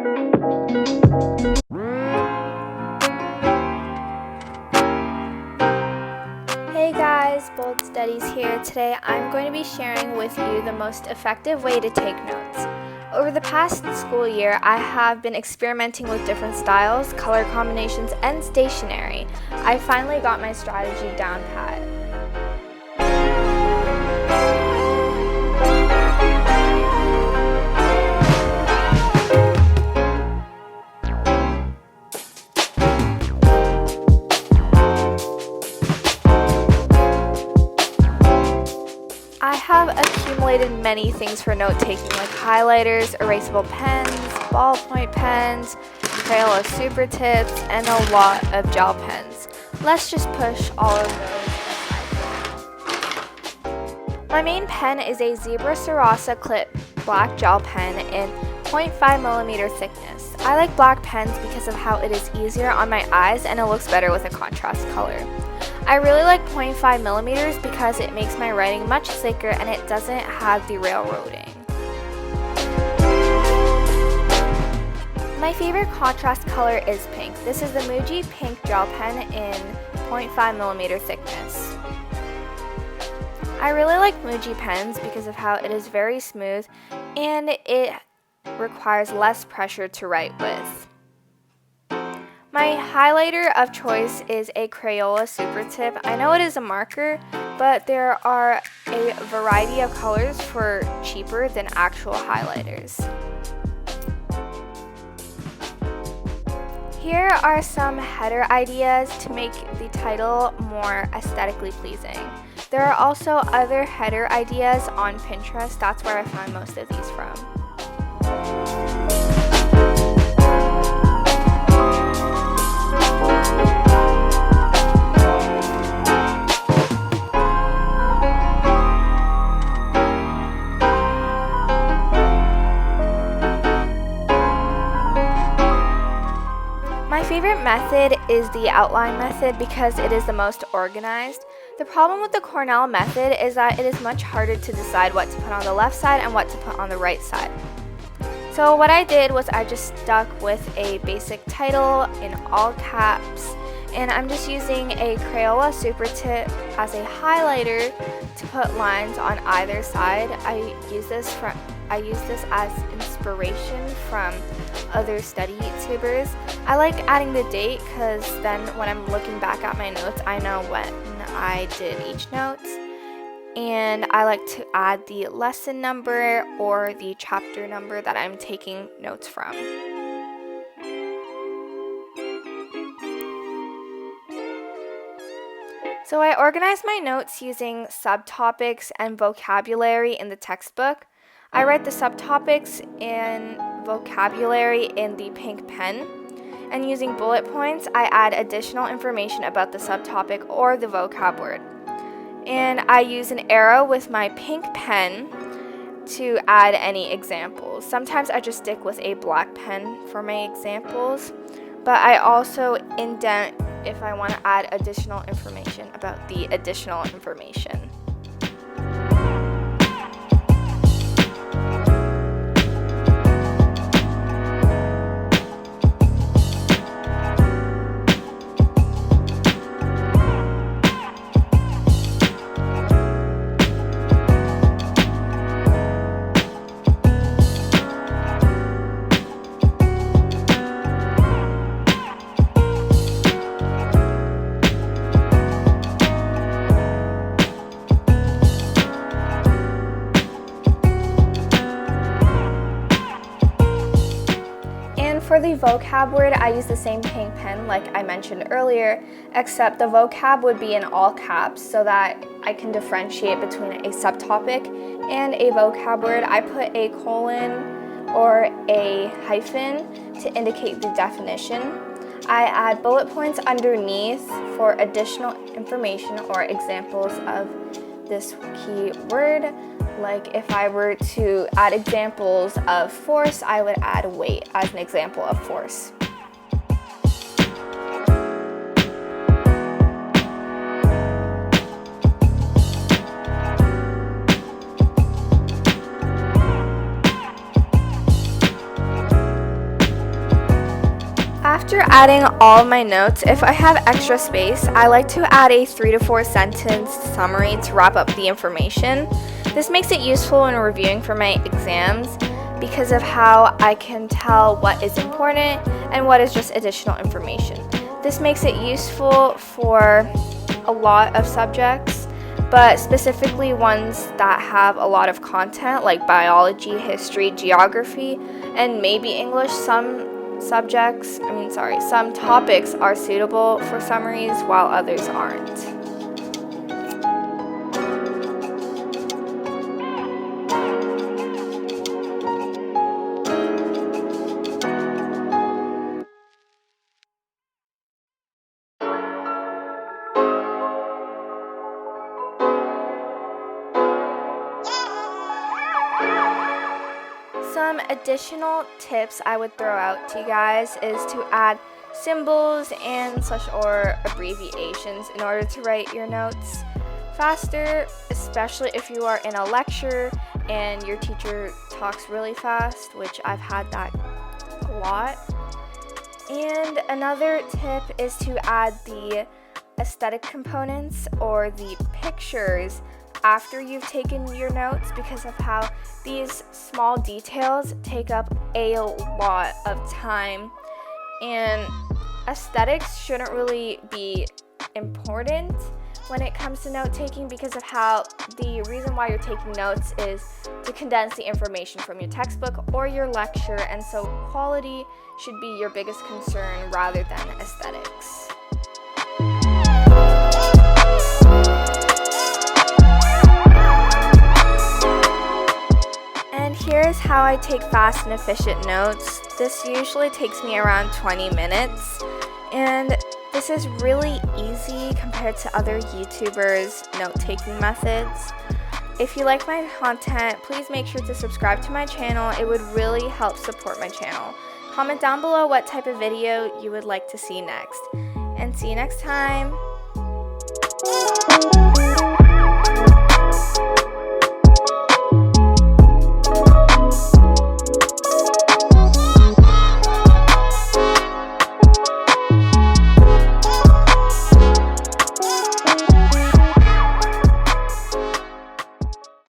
Hey guys, Bold Studies here. Today I'm going to be sharing with you the most effective way to take notes. Over the past school year, I have been experimenting with different styles, color combinations, and stationery. I finally got my strategy down pat. I have accumulated many things for note-taking like highlighters, erasable pens, ballpoint pens, Crayola super tips, and a lot of gel pens. Let's just push all of those. My main pen is a Zebra Sarasa Clip black gel pen in 0.5mm thickness. I like black pens because of how it is easier on my eyes and it looks better with a contrast color. I really like 0.5mm because it makes my writing much thicker and it doesn't have the railroading. My favorite contrast color is pink. This is the Muji Pink Gel Pen in 0.5mm thickness. I really like Muji pens because of how it is very smooth and it requires less pressure to write with. My highlighter of choice is a Crayola super tip. I know it is a marker, but there are a variety of colors for cheaper than actual highlighters. Here are some header ideas to make the title more aesthetically pleasing. There are also other header ideas on Pinterest. That's where I found most of these from. My favorite method is the outline method because it is the most organized. The problem with the Cornell method is that it is much harder to decide what to put on the left side and what to put on the right side. So what I did was I just stuck with a basic title in all caps, and I'm just using a Crayola super tip as a highlighter to put lines on either side. I use this as inspiration from other study YouTubers. I like adding the date because then when I'm looking back at my notes, I know when I did each note. And I like to add the lesson number or the chapter number that I'm taking notes from. So I organize my notes using subtopics and vocabulary in the textbook. I write the subtopics and vocabulary in the pink pen, and using bullet points, I add additional information about the subtopic or the vocab word. And I use an arrow with my pink pen to add any examples. Sometimes I just stick with a black pen for my examples, but I also indent if I want to add additional information about the additional information. For the vocab word, I use the same pink pen like I mentioned earlier, except the vocab would be in all caps so that I can differentiate between a subtopic and a vocab word. I put a colon or a hyphen to indicate the definition. I add bullet points underneath for additional information or examples of this key word. Like if I were to add examples of force, I would add weight as an example of force. After adding all of my notes, if I have extra space, I like to add a 3 to 4 sentence summary to wrap up the information. This makes it useful when reviewing for my exams because of how I can tell what is important and what is just additional information. This makes it useful for a lot of subjects, but specifically ones that have a lot of content like biology, history, geography, and maybe English. Some topics are suitable for summaries while others aren't. Some additional tips I would throw out to you guys is to add symbols and such or abbreviations in order to write your notes faster, especially if you are in a lecture and your teacher talks really fast, which I've had that a lot. And another tip is to add the aesthetic components or the pictures after you've taken your notes because of how these small details take up a lot of time, and aesthetics shouldn't really be important when it comes to note taking because of how the reason why you're taking notes is to condense the information from your textbook or your lecture, and so quality should be your biggest concern rather than aesthetics. And here's how I take fast and efficient notes. This usually takes me around 20 minutes, and this is really easy compared to other YouTubers' note-taking methods. If you like my content, please make sure to subscribe to my channel. It would really help support my channel. Comment down below what type of video you would like to see next. And see you next time.